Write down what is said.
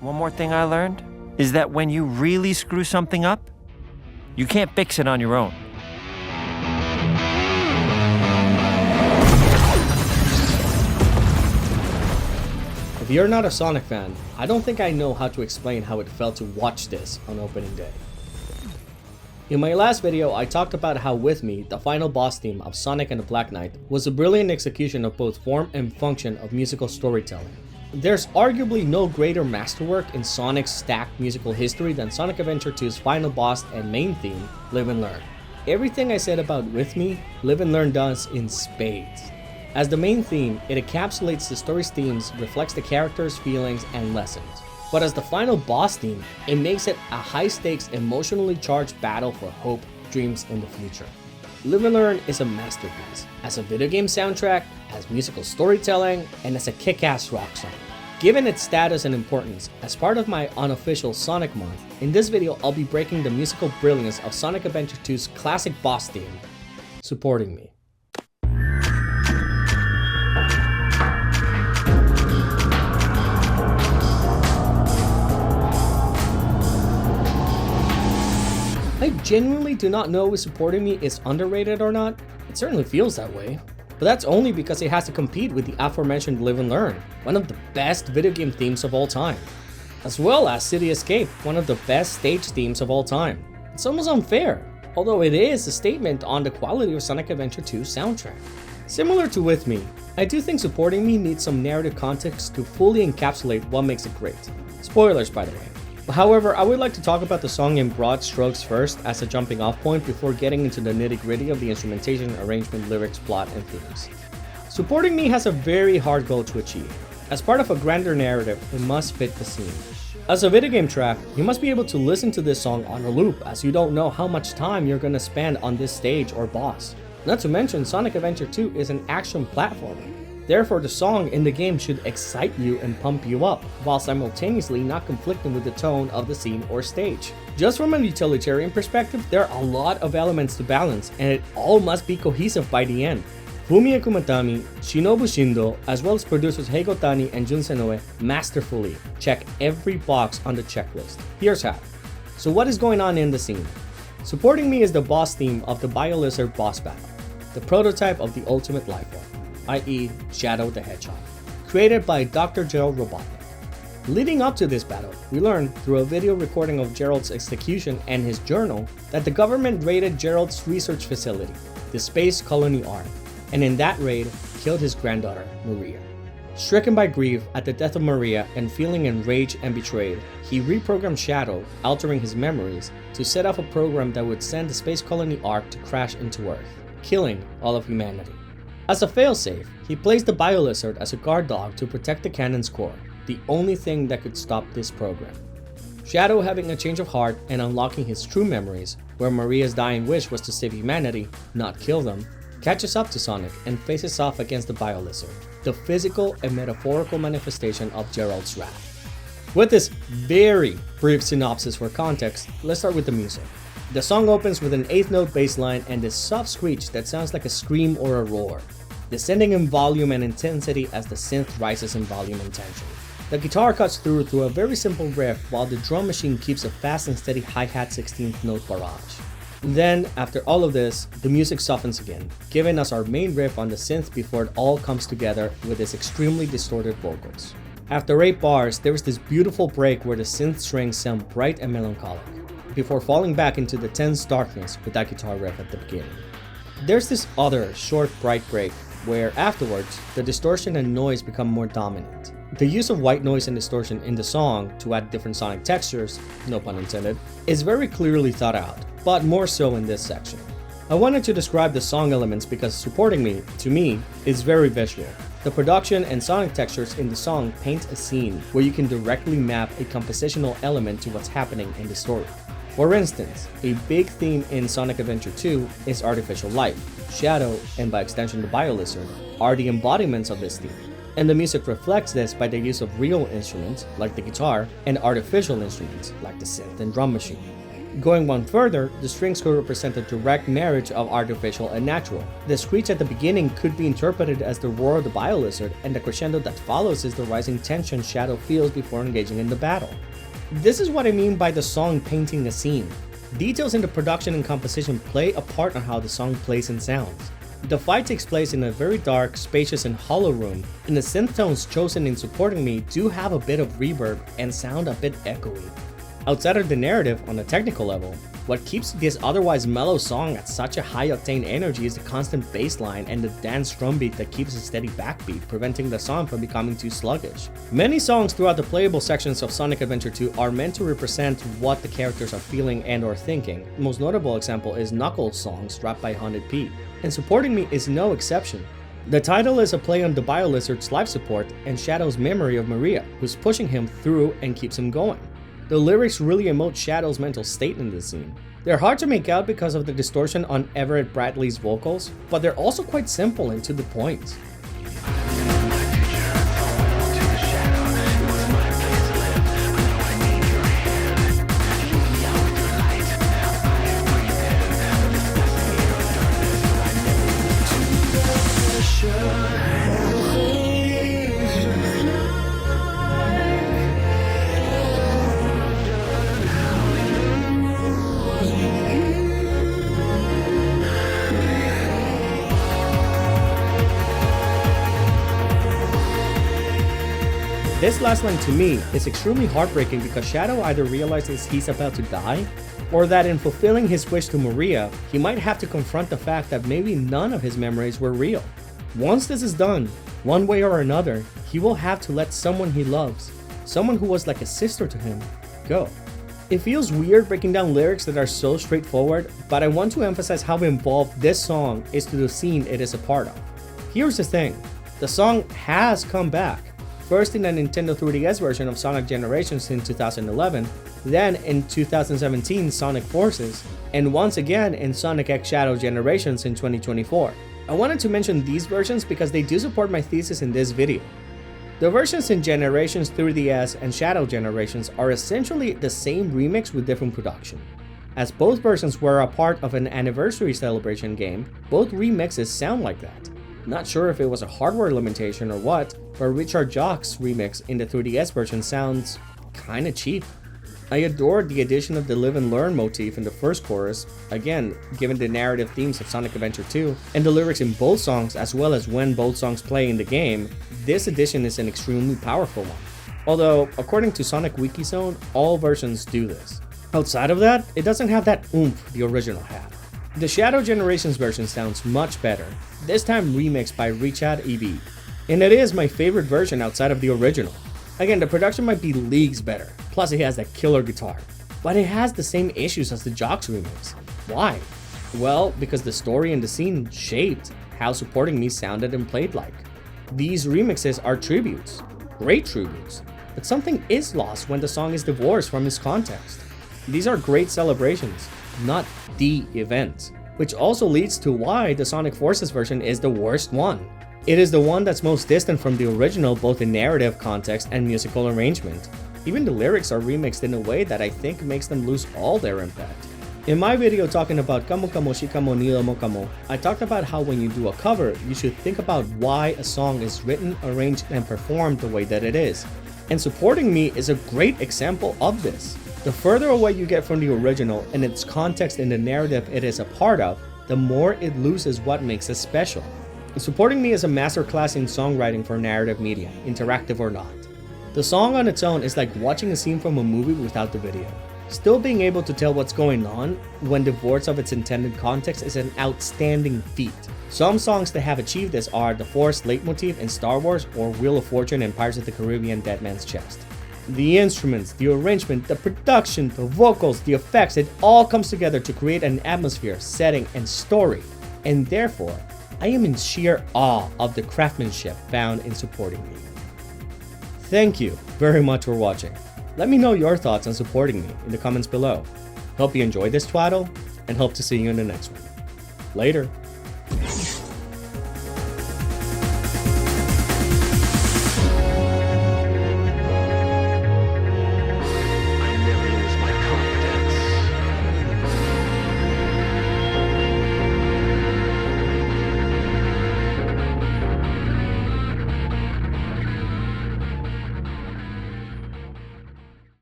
One more thing I learned is that when you really screw something up, you can't fix it on your own. If you're not a Sonic fan, I don't think I know how to explain how it felt to watch this on opening day. In my last video, I talked about how With Me, the final boss theme of Sonic and the Black Knight, was a brilliant execution of both form and function of musical storytelling. There's arguably no greater masterwork in Sonic's stacked musical history than Sonic Adventure 2's final boss and main theme, Live and Learn. Everything I said about With Me, Live and Learn does in spades. As the main theme, it encapsulates the story's themes, reflects the characters' feelings and lessons. But as the final boss theme, it makes it a high-stakes, emotionally charged battle for hope, dreams, and the future. Live and Learn is a masterpiece, as a video game soundtrack, as musical storytelling, and as a kick-ass rock song. Given its status and importance, as part of my unofficial Sonic Month, in this video I'll be breaking the musical brilliance of Sonic Adventure 2's classic boss theme, Supporting Me. I genuinely do not know if Supporting Me is underrated or not. It certainly feels that way. But that's only because it has to compete with the aforementioned Live and Learn, one of the best video game themes of all time. As well as City Escape, one of the best stage themes of all time. It's almost unfair, although it is a statement on the quality of Sonic Adventure 2's soundtrack. Similar to With Me, I do think Supporting Me needs some narrative context to fully encapsulate what makes it great. Spoilers, by the way. However, I would like to talk about the song in broad strokes first as a jumping off point before getting into the nitty-gritty of the instrumentation, arrangement, lyrics, plot, and themes. Supporting Me has a very hard goal to achieve. As part of a grander narrative, it must fit the scene. As a video game track, you must be able to listen to this song on a loop as you don't know how much time you're gonna spend on this stage or boss. Not to mention, Sonic Adventure 2 is an action platformer. Therefore, the song in the game should excite you and pump you up, while simultaneously not conflicting with the tone of the scene or stage. Just from a utilitarian perspective, there are a lot of elements to balance, and it all must be cohesive by the end. Fumie Kumatami, Shinobu Shindo, as well as producers Heigo Tani and Jun Senoue masterfully check every box on the checklist. Here's how. So what is going on in the scene? Supporting Me is the boss theme of the BioLizard boss battle, the prototype of the ultimate life form, i.e. Shadow the Hedgehog, created by Dr. Gerald Robotnik. Leading up to this battle, we learn through a video recording of Gerald's execution and his journal that the government raided Gerald's research facility, the Space Colony Arm, and in that raid, killed his granddaughter, Maria. Stricken by grief at the death of Maria and feeling enraged and betrayed, he reprogrammed Shadow, altering his memories, to set off a program that would send the Space Colony Ark to crash into Earth, killing all of humanity. As a failsafe, he placed the BioLizard as a guard dog to protect the cannon's core, the only thing that could stop this program. Shadow, having a change of heart and unlocking his true memories, where Maria's dying wish was to save humanity, not kill them, catches up to Sonic and faces off against the BioLizard, the physical and metaphorical manifestation of Gerald's wrath. With this very brief synopsis for context, let's start with the music. The song opens with an 8th note bass line and this soft screech that sounds like a scream or a roar, descending in volume and intensity as the synth rises in volume and tension. The guitar cuts through a very simple riff while the drum machine keeps a fast and steady hi-hat 16th note barrage. Then, after all of this, the music softens again, giving us our main riff on the synth before it all comes together with its extremely distorted vocals. After 8 bars, there is this beautiful break where the synth strings sound bright and melancholic, before falling back into the tense darkness with that guitar riff at the beginning. There's this other short bright break where afterwards, the distortion and noise become more dominant. The use of white noise and distortion in the song to add different sonic textures, no pun intended, is very clearly thought out, but more so in this section. I wanted to describe the song elements because Supporting Me, to me, is very visual. The production and sonic textures in the song paint a scene where you can directly map a compositional element to what's happening in the story. For instance, a big theme in Sonic Adventure 2 is artificial light. Shadow, and by extension the BioLizard, are the embodiments of this theme, and the music reflects this by the use of real instruments, like the guitar, and artificial instruments, like the synth and drum machine. Going one further, the strings could represent a direct marriage of artificial and natural. The screech at the beginning could be interpreted as the roar of the biolizard, and the crescendo that follows is the rising tension Shadow feels before engaging in the battle. This is what I mean by the song painting a scene. Details in the production and composition play a part on how the song plays and sounds. The fight takes place in a very dark, spacious, and hollow room, and the synth tones chosen in supporting me do have a bit of reverb and sound a bit echoey. Outside of the narrative, on a technical level, what keeps this otherwise mellow song at such a high-octane energy is the constant bass line and the dance drum beat that keeps a steady backbeat, preventing the song from becoming too sluggish. Many songs throughout the playable sections of Sonic Adventure 2 are meant to represent what the characters are feeling and or thinking. The most notable example is Knuckles' song Strapped by Haunted Pete, and Supporting Me is no exception. The title is a play on the Biolizard's life support and Shadow's memory of Maria, who's pushing him through and keeps him going. The lyrics really emote Shadow's mental state in this scene. They're hard to make out because of the distortion on Everett Bradley's vocals, but they're also quite simple and to the point. This last line to me is extremely heartbreaking because Shadow either realizes he's about to die, or that in fulfilling his wish to Maria, he might have to confront the fact that maybe none of his memories were real. Once this is done, one way or another, he will have to let someone he loves, someone who was like a sister to him, go. It feels weird breaking down lyrics that are so straightforward, but I want to emphasize how involved this song is to the scene it is a part of. Here's the thing, the song has come back. First in the Nintendo 3DS version of Sonic Generations in 2011, then in 2017 Sonic Forces, and once again in Sonic X Shadow Generations in 2024. I wanted to mention these versions because they do support my thesis in this video. The versions in Generations 3DS and Shadow Generations are essentially the same remix with different production. As both versions were a part of an anniversary celebration game, both remixes sound like that. Not sure if it was a hardware limitation or what, but Richard Jacques' remix in the 3DS version sounds kinda cheap. I adored the addition of the live and learn motif in the first chorus, again, given the narrative themes of Sonic Adventure 2, and the lyrics in both songs as well as when both songs play in the game, this addition is an extremely powerful one. Although, according to Sonic WikiZone, all versions do this. Outside of that, it doesn't have that oomph the original had. The Shadow Generations version sounds much better, this time remixed by Richard E.B. And it is my favorite version outside of the original. Again, the production might be leagues better, plus it has that killer guitar. But it has the same issues as the Jacques remix. Why? Well, because the story and the scene shaped how Supporting Me sounded and played like. These remixes are tributes, great tributes, but something is lost when the song is divorced from its context. These are great celebrations, not the event, which also leads to why the Sonic Forces version is the worst one. It is the one that's most distant from the original both in narrative context and musical arrangement. Even the lyrics are remixed in a way that I think makes them lose all their impact. In my video talking about Kamo Kamo Shikamo Ni Mo Kamo, I talked about how when you do a cover, you should think about why a song is written, arranged, and performed the way that it is. And Supporting Me is a great example of this. The further away you get from the original and its context in the narrative it is a part of, the more it loses what makes it special. Supporting Me is a masterclass in songwriting for narrative media, interactive or not. The song on its own is like watching a scene from a movie without the video. Still being able to tell what's going on when divorced of its intended context is an outstanding feat. Some songs that have achieved this are The Force Leitmotif in Star Wars or Wheel of Fortune in Pirates of the Caribbean Dead Man's Chest. The instruments, the arrangement, the production, the vocals, the effects, it all comes together to create an atmosphere, setting, and story. And therefore, I am in sheer awe of the craftsmanship found in Supporting Me. Thank you very much for watching. Let me know your thoughts on Supporting Me in the comments below. Hope you enjoyed this twaddle, and hope to see you in the next one. Later.